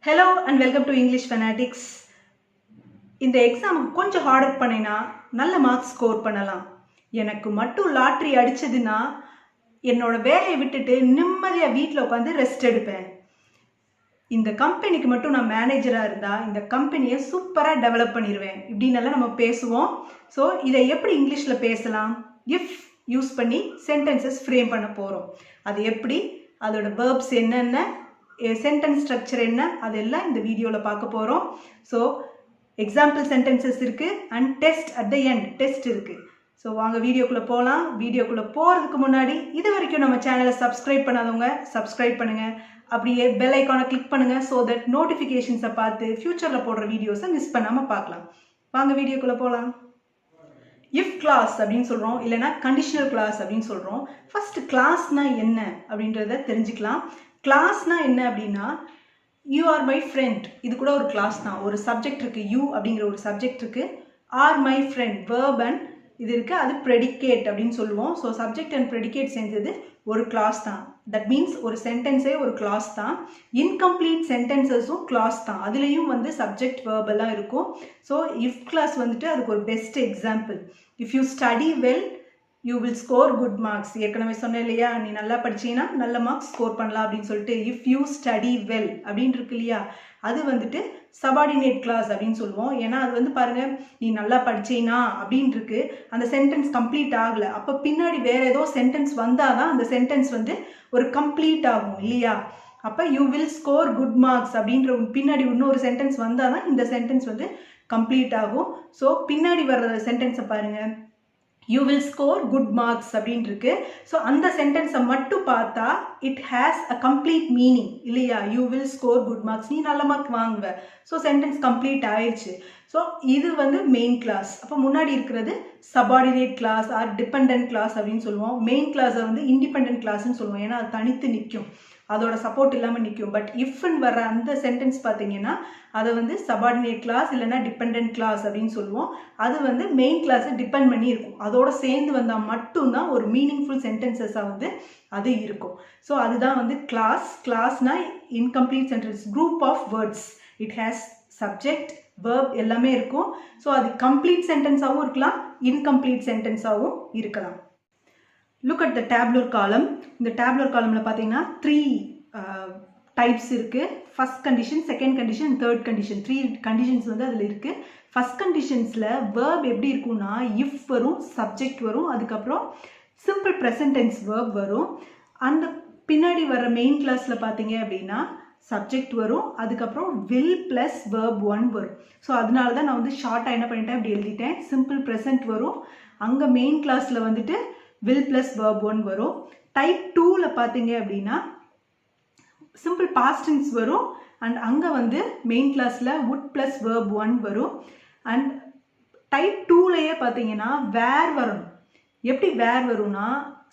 Hello and welcome to English Fanatics. இந்த exam கொஞ்சம் hard work பண்ணினா நல்ல மார்க்ஸ் ஸ்கோர் பண்ணலாம். எனக்கு மட்டும் லாட்ரி அடிச்சதுன்னா என்னோட வேலையை விட்டுட்டு நிம்மதியாக வீட்டில் உட்காந்து ரெஸ்ட் எடுப்பேன். இந்த கம்பெனிக்கு மட்டும் நான் மேனேஜராக இருந்தால் இந்த கம்பெனியை சூப்பராக டெவலப் பண்ணிடுவேன் இப்படின்னெல்லாம் நம்ம பேசுவோம். ஸோ இதை எப்படி இங்கிலீஷில் பேசலாம்? இஃப் யூஸ் பண்ணி சென்டென்சஸ் ஃப்ரேம் பண்ண போகிறோம். அது எப்படி, அதோட வேர்ப்ஸ் என்னென்ன, சென்டென்ஸ் ஸ்ட்ரக்சர் என்ன, அதெல்லாம் இந்த வீடியோவில் பார்க்க போகிறோம். ஸோ எக்ஸாம்பிள் சென்டென்சஸ் இருக்குது and test at the end test இருக்குது. ஸோ வாங்க வீடியோக்குள்ளே போகலாம். வீடியோக்குள்ளே போகிறதுக்கு முன்னாடி இது வரைக்கும் நம்ம சேனலை சப்ஸ்கிரைப் பண்ணாதவங்க சப்ஸ்கிரைப் பண்ணுங்கள். அப்படியே பெல் ஐக்கானை கிளிக் பண்ணுங்கள். ஸோ தட் நோட்டிஃபிகேஷன்ஸை பார்த்து ஃப்யூச்சரில் போடுற வீடியோஸை மிஸ் பண்ணாமல் பார்க்கலாம். வாங்க வீடியோக்குள்ளே போகலாம். இஃப் கிளாஸ் அப்படின்னு சொல்கிறோம், இல்லைனா கண்டிஷனல் கிளாஸ் அப்படின்னு சொல்கிறோம். ஃபர்ஸ்ட் கிளாஸ்னால் என்ன அப்படின்றத தெரிஞ்சுக்கலாம். கிளாஸ்னா என்ன அப்படின்னா, யூ ஆர் மை ஃப்ரெண்ட், இது கூட ஒரு கிளாஸ் தான். ஒரு சப்ஜெக்ட் இருக்குது, யூ அப்படிங்கிற ஒரு சப்ஜெக்ட் இருக்குது. R my friend verb and இது இருக்குது, அது ப்ரெடிகேட் அப்படின்னு சொல்லுவோம். ஸோ சப்ஜெக்ட் அண்ட் ப்ரெடிகேட் செஞ்சது ஒரு கிளாஸ் தான். தட் மீன்ஸ் ஒரு சென்டென்ஸே ஒரு கிளாஸ் தான். இன்கம்ப்ளீட் சென்டென்சஸும் கிளாஸ் தான். அதுலேயும் வந்து சப்ஜெக்ட் வேர்ப் எல்லாம் இருக்கும். ஸோ இஃப் கிளாஸ் வந்துட்டு அதுக்கு ஒரு best example. If you study well you will score good marks. ஏற்கனவே சொன்னேன் இல்லையா, நீ நல்லா படிச்சீங்கன்னா நல்ல மார்க்ஸ் ஸ்கோர் பண்ணலாம் அப்படின்னு சொல்லிட்டு. இஃப் யூ ஸ்டடி வெல் அப்படின்னு இருக்கு இல்லையா, அது வந்துட்டு சபார்டினேட் கிளாஸ் அப்படின்னு சொல்லுவோம். ஏன்னா அது வந்து பாருங்க, நீ நல்லா படிச்சீனா அப்படின்னு இருக்கு, அந்த சென்டென்ஸ் கம்ப்ளீட் ஆகலை. அப்போ பின்னாடி வேற ஏதோ சென்டென்ஸ் வந்தாதான் அந்த சென்டென்ஸ் வந்து ஒரு கம்ப்ளீட் ஆகும் இல்லையா. அப்போ you will score good marks அப்படின்ற பின்னாடி இன்னொரு சென்டென்ஸ் வந்தால் தான் இந்த சென்டென்ஸ் வந்து கம்ப்ளீட் ஆகும். ஸோ பின்னாடி வர்ற சென்டென்ஸை பாருங்க, you will score good marks அப்படின்னு இருக்கு. ஸோ அந்த சென்டென்ஸை மட்டும் பார்த்தா it has a complete meaning இல்லையா. You will score good marks, நீ நல்ல மார்க் வாங்குவ. ஸோ சென்டென்ஸ் கம்ப்ளீட் ஆயிடுச்சு. ஸோ இது வந்து மெயின் கிளாஸ். அப்போ முன்னாடி இருக்கிறது subordinate clause or dependent clause அப்படின்னு சொல்லுவோம். மெயின் கிளாஸை வந்து இண்டிபெண்டன்ட் கிளாஸ்ன்னு சொல்லுவோம். ஏன்னா அது தனித்து நிற்கும், அதோட சப்போர்ட் இல்லாமல் நிற்கும். பட் இஃப்ன்னு வர்ற அந்த சென்டென்ஸ் பார்த்தீங்கன்னா அதை வந்து சபார்டினேட் கிளாஸ் இல்லைனா டிபெண்டன்ட் கிளாஸ் அப்படின்னு சொல்லுவோம். அது வந்து மெயின் கிளாஸை டிபெண்ட் பண்ணி இருக்கும். அதோட சேர்ந்து வந்தால் மட்டும்தான் ஒரு மீனிங்ஃபுல் சென்டென்சஸாக வந்து அது இருக்கும். ஸோ அதுதான் வந்து கிளாஸ். கிளாஸ்னா incomplete sentence, group of words. It has subject verb எல்லாமே இருக்கும். ஸோ அது கம்ப்ளீட் சென்டென்ஸாகவும் இருக்கலாம், இன்கம்ப்ளீட் சென்டென்ஸாகவும் இருக்கலாம். லுக் அட் த டேப்லர் காலம். இந்த டேப்லர் காலமில் பார்த்தீங்கன்னா 3 டைப்ஸ் இருக்குது. First condition, second condition, third condition. 3 conditions வந்து அதில் இருக்குது. ஃபர்ஸ்ட் கண்டிஷன்ஸில் வேர்ப் எப்படி இருக்கும்னா, இஃப் வரும், சப்ஜெக்ட் வரும், அதுக்கப்புறம் சிம்பிள் ப்ரெசன்ட் டென்ஸ் வேர்ப் வரும். அந்த பின்னாடி வர மெயின் கிளாஸில் பார்த்தீங்க அப்படின்னா சப்ஜெக்ட் வரும், அதுக்கப்புறம் வில் ப்ளஸ் வேர்ப் 1 வரும். ஸோ அதனால தான் நான் வந்து ஷார்ட்டாக என்ன பண்ணிட்டேன் அப்படி எழுதிட்டேன். சிம்பிள் ப்ரெசன்ட் வரும், அங்கே மெயின் கிளாஸில் வந்துட்டு வில் ப்ளஸ் வேர்ப் 1 வரும். டைப் 2ல் பார்த்தீங்க அப்படின்னா சிம்பிள் பாஸ்ட் டென்ஸ் வரும், அண்ட் அங்கே வந்து மெயின் கிளாஸில் வுட் ப்ளஸ் வேர்ப் 1 வரும். அண்ட் டைப் 2லேயே பார்த்தீங்கன்னா வேர் வரணும். எப்படி வேர் வரும்னா,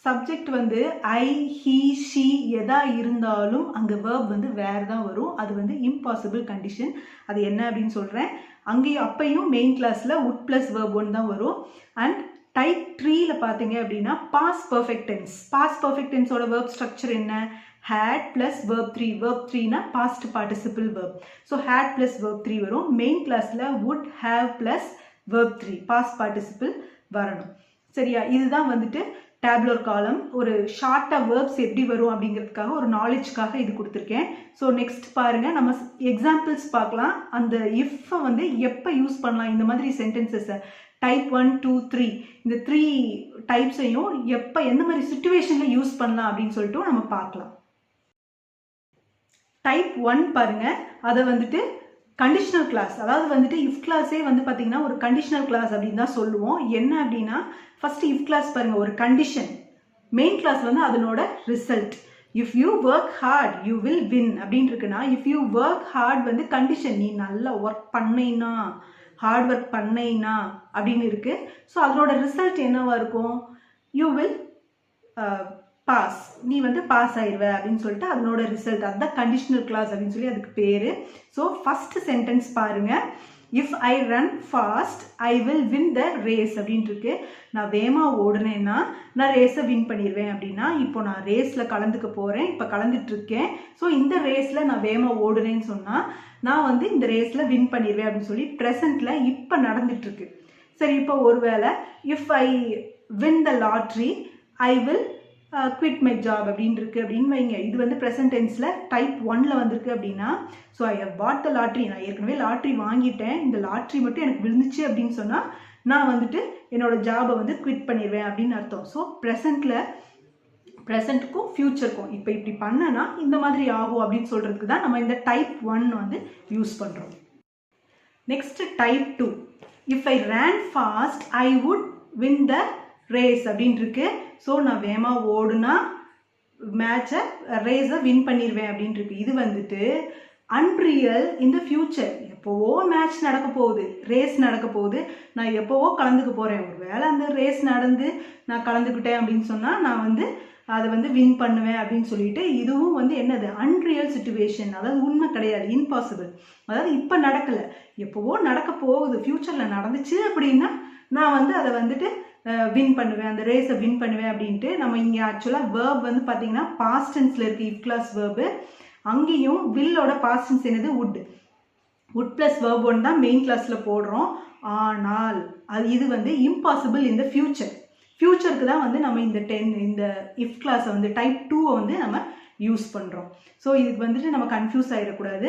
சப்ஜெக்ட் வந்து ஐ, ஹீ, ஷீ எதா இருந்தாலும் அங்கே வேர்ப் வந்து வேர் தான் வரும். அது வந்து இம்பாசிபிள் கண்டிஷன். அது என்ன அப்படின்னு சொல்கிறேன். அங்கேயும் அப்பையும் மெயின் கிளாஸில் வுட் ப்ளஸ் வேர்ப் 1 தான் வரும். அண்ட் டைப் 3ல பார்த்தீங்க அப்படின்னா past perfect tense. Past perfect டென்ஸோட வேர்ப் ஸ்ட்ரக்சர் என்ன, had plus verb 3. verb 3னா past participle verb. so had plus verb 3 வரும். மெயின் கிளாஸில் would have plus verb 3 past participle வரணும். சரியா, இதுதான் வந்துட்டு டேப்லர் காலம். ஒரு ஷார்ட்டாக வேர்ப்ஸ் எப்படி வரும் அப்படிங்கிறதுக்காக, ஒரு நாலேஜ்க்காக இது கொடுத்துருக்கேன். ஸோ நெக்ஸ்ட் பாருங்கள், நம்ம எக்ஸாம்பிள்ஸ் பார்க்கலாம். அந்த இஃப்பை வந்து எப்போ யூஸ் பண்ணலாம், இந்த மாதிரி சென்டென்சஸை டைப் 1, 2, 3 இந்த 3 டைப்ஸையும் எப்போ எந்த மாதிரி சுச்சுவேஷனில் யூஸ் பண்ணலாம் அப்படின்னு சொல்லிட்டு நம்ம பார்க்கலாம். டைப் 1 பாருங்க, அதை வந்துட்டு கண்டிஷனல் கிளாஸ். அதாவது வந்துட்டு இஃப் கிளாஸே வந்து பார்த்தீங்கன்னா ஒரு கண்டிஷனல் கிளாஸ் அப்படின்னு தான் சொல்லுவோம். என்ன அப்படின்னா, ஃபர்ஸ்ட் இஃப் கிளாஸ் பாருங்க, ஒரு கண்டிஷன். மெயின் கிளாஸ் வந்து அதனோட result. If you work hard you will win அப்படின்னு இருக்குன்னா, இஃப் யூ ஒர்க் ஹார்ட் வந்து கண்டிஷன், நீ நல்லா ஒர்க் பண்ணைனா, ஹார்ட் ஒர்க் பண்ணைனா அப்படின்னு இருக்கு. ஸோ அதனோட ரிசல்ட் என்னவா இருக்கும், யூ வில் பாஸ், நீ வந்து பாஸ் ஆயிடுவ அப்படின்னு சொல்லிட்டு அதனோட ரிசல்ட். அதுதான் கண்டிஷனல் கிளாஸ் அப்படின்னு சொல்லி அதுக்கு பேர். ஸோ ஃபர்ஸ்ட் சென்டென்ஸ் பாருங்க, if I run fast I will win the race அப்படின்ட்டு இருக்கு. நான் வேகமாக ஓடுனேன்னா நான் ரேஸை வின் பண்ணிடுவேன் அப்படின்னா, இப்போ நான் ரேஸில் கலந்துக்க போகிறேன், இப்போ கலந்துட்டு இருக்கேன். ஸோ இந்த ரேஸில் நான் வேகமாக ஓடுனேன்னு சொன்னால் நான் வந்து இந்த ரேஸில் வின் பண்ணிடுவேன் அப்படின்னு சொல்லி ப்ரெசண்ட்டில் இப்போ நடந்துட்டுருக்கு. சரி, இப்போ ஒருவேளை if I win the lottery I will quit my job அப்படின்னு இருக்கு அப்படின்னு வைங்க. இது வந்து ப்ரெசன்ட் டென்ஸில் டைப் 1ல் வந்திருக்கு அப்படின்னா, so I have bought the lottery, நான் ஏற்கனவே லாட்ரி வாங்கிட்டேன், இந்த லாட்ரி மட்டும் எனக்கு விழுந்துச்சு அப்படின்னு சொன்னால் நான் வந்துட்டு என்னோட ஜாபை வந்து குவிட் பண்ணிடுவேன் அப்படின்னு அர்த்தம். ஸோ ப்ரெசண்ட்டுக்கும் ஃப்யூச்சருக்கும் இப்போ இப்படி பண்ணனா இந்த மாதிரி ஆகும் அப்படின்னு சொல்கிறதுக்கு தான் நம்ம இந்த டைப் 1 வந்து யூஸ் பண்ணுறோம். Next type 2, if I ran fast I would win the race அப்படின்னு இருக்கு. ஸோ நான் வேகமாக ஓடுனா மேட்சை ரேஸை வின் பண்ணிடுவேன் அப்படின்னு இருக்கு. இது வந்துட்டு அன்ரியல் இன் த ஃபியூச்சர். எப்போவோ மேட்ச் நடக்க போகுது, ரேஸ் நடக்க போகுது, நான் எப்போவோ கலந்துக்க போகிறேன். ஒரு வேளை அந்த ரேஸ் நடந்து நான் கலந்துக்கிட்டேன் அப்படின்னு சொன்னால் நான் வந்து அதை வந்து வின் பண்ணுவேன் அப்படின்னு சொல்லிட்டு, இதுவும் வந்து என்னது அன்ரியல் சிச்சுவேஷன், அதாவது உண்மை கிடையாது, இம்பாசிபிள். அதாவது இப்போ நடக்கலை, எப்போவோ நடக்க போகுது, ஃப்யூச்சரில் நடந்துச்சு அப்படின்னா நான் வந்து அதை வந்துட்டு வின் பண்ணுவேன், அந்த ரேஸை வின் பண்ணுவேன் அப்படின்ட்டு. நம்ம இங்கே ஆக்சுவலாக வேர்ப் வந்து பார்த்தீங்கன்னா பாஸ்ட் டென்ஸில் இருக்குது, இஃப் கிளாஸ் வேர்பு. அங்கேயும் வில்லோட பாஸ்ட் டென்ஸ் என்னது வுட் ப்ளஸ் வேர்ப் 1 தான் மெயின் கிளாஸில் போடுறோம். ஆனால் இது வந்து இம்பாசிபிள் இந்த ஃப்யூச்சருக்கு தான் வந்து நம்ம இந்த இஃப் கிளாஸை வந்து டைப் 2 வந்து நம்ம யூஸ் பண்ணுறோம். ஸோ இதுக்கு வந்துட்டு நம்ம கன்ஃபியூஸ் ஆகிடக்கூடாது.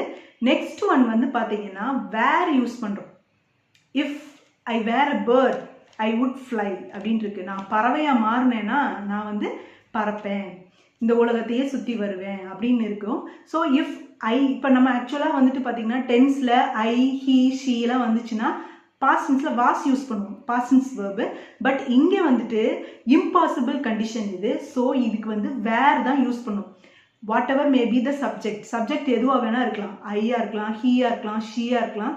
நெக்ஸ்ட் ஒன் வந்து பார்த்தீங்கன்னா வேர் யூஸ் பண்ணுறோம். If I were a bird I would fly அப்படின்ட்டு இருக்கு. நான் பறவையாக மாறினேன்னா நான் வந்து பறப்பேன், இந்த உலகத்தையே சுற்றி வருவேன் அப்படின்னு இருக்கும். ஸோ இஃப் இப்போ நம்ம ஆக்சுவலாக வந்துட்டு பார்த்தீங்கன்னா டென்ஸில் ஐ, ஹீ, ஷீலாம் வந்துச்சுன்னா பாஸ்ட் டென்ஸில் வாஸ் யூஸ் பண்ணுவோம், பாஸ்ட் டென்ஸ் வேர்பு. பட் இங்கே வந்துட்டு இம்பாசிபிள் கண்டிஷன் இது. ஸோ இதுக்கு வந்து வேர் தான் யூஸ் பண்ணும். What ever may be the subject எதுவாக வேணால் இருக்கலாம், ஐயா இருக்கலாம், ஹீயா இருக்கலாம், ஷீயா இருக்கலாம்.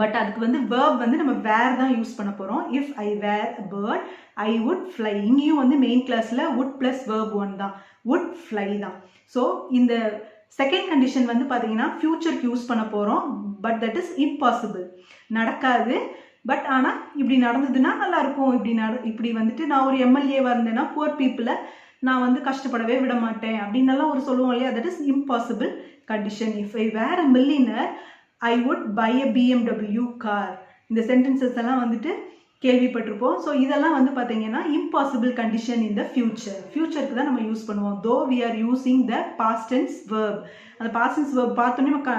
பட் அதுக்கு வந்து வேர்ப் வந்து நம்ம வேர் தான் யூஸ் பண்ண போகிறோம். If I were a bird I would fly. இங்கேயும் வந்து மெயின் கிளாஸில் வுட் ப்ளஸ் வேர்ப் 1 தான், வுட் ஃப்ளை தான். ஸோ இந்த செகண்ட் கண்டிஷன் வந்து பார்த்தீங்கன்னா ஃப்யூச்சருக்கு யூஸ் பண்ண போகிறோம். பட் தட் இஸ் இம்பாசிபிள், நடக்காது. பட் ஆனால் இப்படி நடந்ததுன்னா நல்லாயிருக்கும். இப்படி வந்துட்டு நான் ஒரு எம்எல்ஏவாக இருந்தேன்னா புவர் பீப்புளை நான் வந்து கஷ்டப்படவே விட மாட்டேன் அப்படின்னெல்லாம் ஒரு சொல்லுவோம் இல்லையா, that is impossible condition. If I were a millionaire I would buy a BMW car. இந்த சென்டென்சஸ் எல்லாம் வந்துட்டு கேள்விப்பட்டிருப்போம். ஸோ இதெல்லாம் வந்து பார்த்தீங்கன்னா இம்பாசிபிள் கண்டிஷன் இன் த ஃபியூச்சருக்கு தான் நம்ம யூஸ் பண்ணுவோம். Though we are using the past tense verb. அந்த பாஸ்ட் டென்ஸ் வேர்ப் பார்த்தோன்னே நம்ம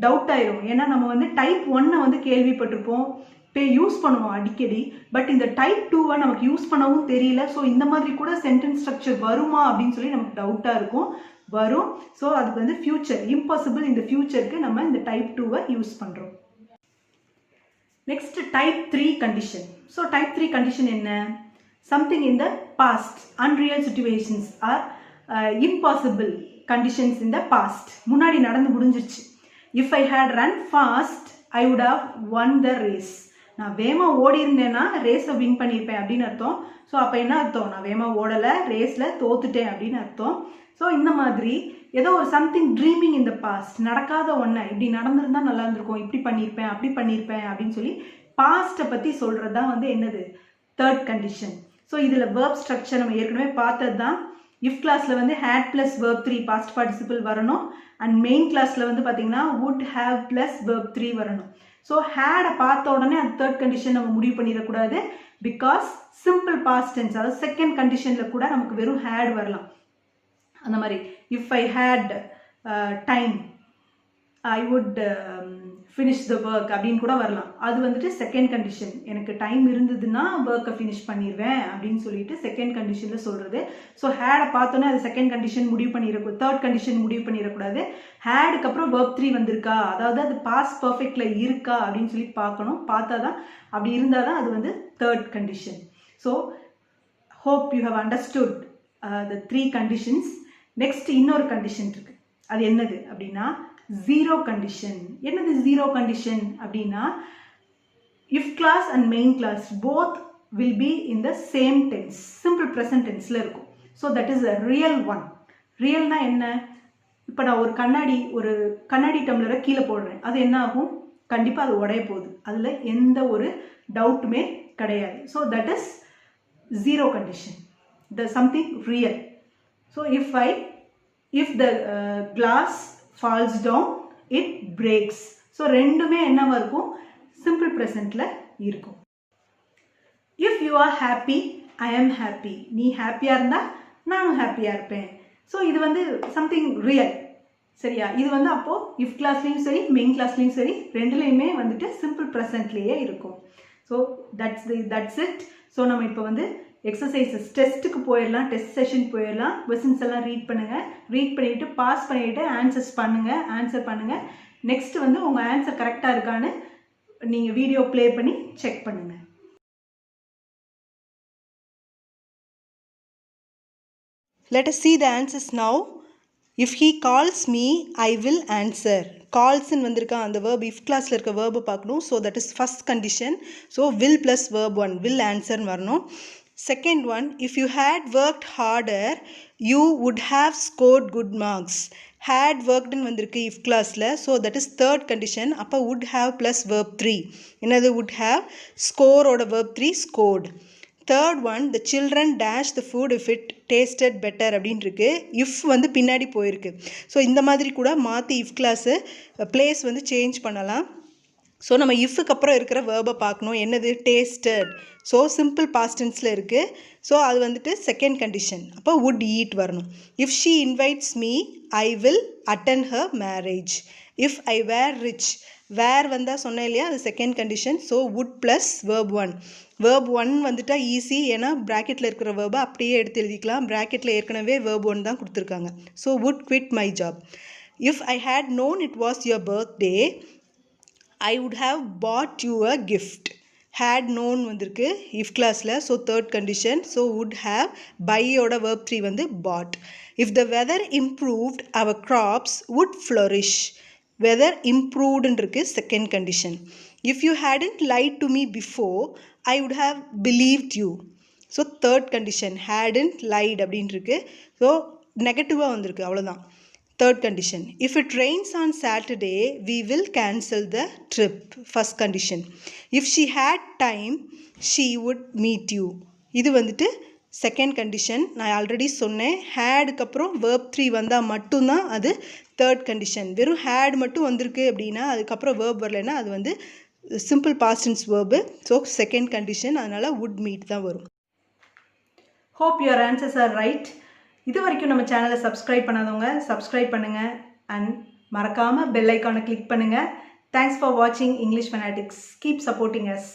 டவுட் ஆயிரும். ஏன்னா நம்ம வந்து டைப் 1 வந்து கேள்விப்பட்டிருப்போம், இப்போ யூஸ் பண்ணுவோம் அடிக்கடி. பட் இந்த டைப் 2 நமக்கு யூஸ் பண்ணவும் தெரியல. ஸோ இந்த மாதிரி கூட சென்டென்ஸ் ஸ்ட்ரக்சர் வருமா அப்படின்னு சொல்லி நமக்கு டவுட்டாக இருக்கும், வரும். ஸோ அதுக்கு வந்து ஃபியூச்சர், இம்பாசிபிள் இந்த ஃபியூச்சருக்கு நம்ம இந்த டைப் 2 யூஸ் பண்ணுறோம். Next type 3 condition. So type 3 condition என்ன? Something in the past, unreal situations are impossible conditions in the past. முன்னாடி நடந்து முடிஞ்சிருச்சு. If I had run fast I would have won the race. நான் வேகமாக ஓடி இருந்தேன்னா ரேஸை win பண்ணியிருப்பேன் அப்படின்னு அர்த்தம். ஸோ அப்போ என்ன அர்த்தம்? நான் வேகமாக ஓடலை, ரேஸில் தோத்துட்டேன் அப்படின்னு அர்த்தம். ஸோ இந்த மாதிரி ஏதோ ஒரு something dreaming in the past, நடக்காத ஒன்று, இப்படி நடந்திருந்தா நல்லா இருந்திருக்கும், இப்படி பண்ணியிருப்பேன், அப்படி பண்ணியிருப்பேன் அப்படின்னு சொல்லி பாஸ்ட்டை பற்றி சொல்கிறது தான் வந்து என்னது தேர்ட் கண்டிஷன். ஸோ இதில் வேர்ப் ஸ்ட்ரக்சர் நம்ம ஏற்கனவே பார்த்தது தான். இஃப் கிளாஸில் வந்து had plus verb 3 past participle வரணும். அண்ட் மெயின் கிளாஸில் வந்து பார்த்தீங்கன்னா வுட் ஹேவ் ப்ளஸ் வேர்ப் 3 வரணும். ஸோ ஹேடை பார்த்த உடனே அந்த தேர்ட் கண்டிஷன் நம்ம முடிவு பண்ணிடக்கூடாது. பிகாஸ் சிம்பிள் பாஸ்ட் டென்ஸ், அதாவது செகண்ட் கண்டிஷனில் கூட நமக்கு வெறும் ஹேட் வரலாம். அந்த மாதிரி if I had time I would finish the work அப்படின்னு கூட வரலாம். அது வந்துட்டு செகண்ட் கண்டிஷன். எனக்கு டைம் இருந்ததுன்னா ஒர்க்கை ஃபினிஷ் பண்ணிடுவேன் அப்படின்னு சொல்லிட்டு செகண்ட் கண்டிஷனில் சொல்கிறது. ஸோ ஹேடை பார்த்தோன்னே அது செகண்ட் கண்டிஷன் முடிவு பண்ணிடக்கூடாது, தேர்ட் கண்டிஷன் முடிவு பண்ணிடக்கூடாது. ஹேடுக்கு அப்புறம் வேர்ப் 3 வந்திருக்கா, அதாவது அது பாஸ்ட் பர்ஃபெக்டில் இருக்கா அப்படின்னு சொல்லி பார்க்கணும். பார்த்தா தான், அப்படி இருந்தால் தான் அது வந்து third condition. So hope you have understood the 3 conditions. Next இன்னொரு கண்டிஷன் இருக்கு. அது என்னது அப்படின்னா ஜீரோ கண்டிஷன். என்னது ஜீரோ கண்டிஷன் அப்படின்னா if clause and main clause both will be in the same tense, simple present டென்ஸில் இருக்கும். So that is a real one. ரியல்னா என்ன? இப்போ நான் ஒரு கண்ணாடி டம்ளரை கீழே போடுறேன், அது என்ன ஆகும்? கண்டிப்பாக அது உடைய போகுது, அதில் எந்த ஒரு டவுட்டுமே கிடையாது. So that is zero condition, the something real. So if the glass falls down it breaks. So ரெண்டுமே என்னவா இருக்கும், சிம்பிள் ப்ரெசண்ட்டில் இருக்கும். if you are happy I am happy. நீ ஹாப்பியாக இருந்தால் நானும் ஹாப்பியாக இருப்பேன். ஸோ இது வந்து சம்திங் ரியல். சரியா? இது வந்து அப்போது இஃப் கிளாஸ்லேயும் சரி மெயின் கிளாஸ்லேயும் சரி ரெண்டுலேயுமே வந்துட்டு சிம்பிள் ப்ரெசண்ட்லேயே இருக்கும். So that's it. ஸோ நம்ம இப்போ வந்து எக்ஸசைசஸ் டெஸ்ட்டுக்கு போயிடலாம், டெஸ்ட் செஷன் போயிடலாம். கொஸ்டின்ஸ் எல்லாம் ரீட் பண்ணுங்கள், ரீட் பண்ணிவிட்டு பாஸ் பண்ணிவிட்டு ஆன்சர் பண்ணுங்கள். நெக்ஸ்ட் வந்து உங்கள் ஆன்சர் கரெக்டாக இருக்கான்னு நீங்கள் வீடியோ ப்ளே பண்ணி செக் பண்ணுங்கள். Let us see the answers now. If he calls me, I will answer. Calls in வந்திருக்கா, அந்த verb if classல இருக்க verb பார்க்கணும். So that is first condition. So will plus verb 1, will answer வரணும். Second one, if you had worked harder, you would have scored good marks. Had worked in வந்திருக்கு if classல. So that is third condition. அப்போ would have plus verb 3. என்னது would have? Score ஓட verb 3, scored. Third one, the children dash the food if it tasted better அப்படின்னு இருக்கு. If வந்து பின்னாடி போயிருக்கு. So இந்த மாதிரி கூட மாற்றி இஃப் கிளாஸு பிளேஸ் வந்து சேஞ்ச் பண்ணலாம். ஸோ நம்ம இஃப்க்கு அப்புறம் இருக்கிற வேர்பை பார்க்கணும். என்னது? டேஸ்டட். ஸோ சிம்பிள் பாஸ்ட் டென்ஸில் இருக்குது. ஸோ அது வந்துட்டு செகண்ட் கண்டிஷன். அப்போ would eat வரணும். If she invites me I will attend her marriage. If I were rich, were வந்தால் சொன்னேன் இல்லையா, அது second condition. So would plus verb 1. verb 1 வந்துட்டால் ஈஸி, ஏன்னா ப்ராக்கெட்டில் இருக்கிற வேர்பை அப்படியே எடுத்து எழுதிக்கலாம். ப்ராக்கெட்டில் ஏற்கனவே verb 1 தான் கொடுத்துருக்காங்க. So would quit my job. if I had known it was your birthday I would have bought you a gift. had known வந்திருக்கு if classல. So third condition. So would have, buy ஓட verb 3 வந்து bought. if the weather improved our crops would flourish. weather improved இருக்கு second condition. if you hadn't lied to me before I would have believed you. So third condition. hadn't lied அப்படின்னு இருக்கு. So நெகட்டிவாக வந்திருக்கு, அவ்வளோதான். Third condition. if it rains on Saturday we will cancel the trip. First condition. if she had time she would meet you. இது வந்துட்டு second condition. நான் already சொன்னேன், ஹேடுக்கு அப்புறம் verb 3 வந்தால் மட்டும்தான் அது தேர்ட் கண்டிஷன். வெறும் ஹேட் மட்டும் வந்திருக்கு அப்படின்னா அதுக்கப்புறம் verb வரலைன்னா அது வந்து simple past tense verb. So second condition, அதனால் would meet தான் வரும். hope your answers are right. இது வரைக்கும் நம்ம சேனலை சப்ஸ்கிரைப் பண்ணாதவங்க சப்ஸ்கிரைப் பண்ணுங்கள் அண்ட் மறக்காமல் பெல் ஐக்கானை கிளிக் பண்ணுங்கள். தேங்க்ஸ் ஃபார் வாட்சிங் English Fanatics. Keep supporting as.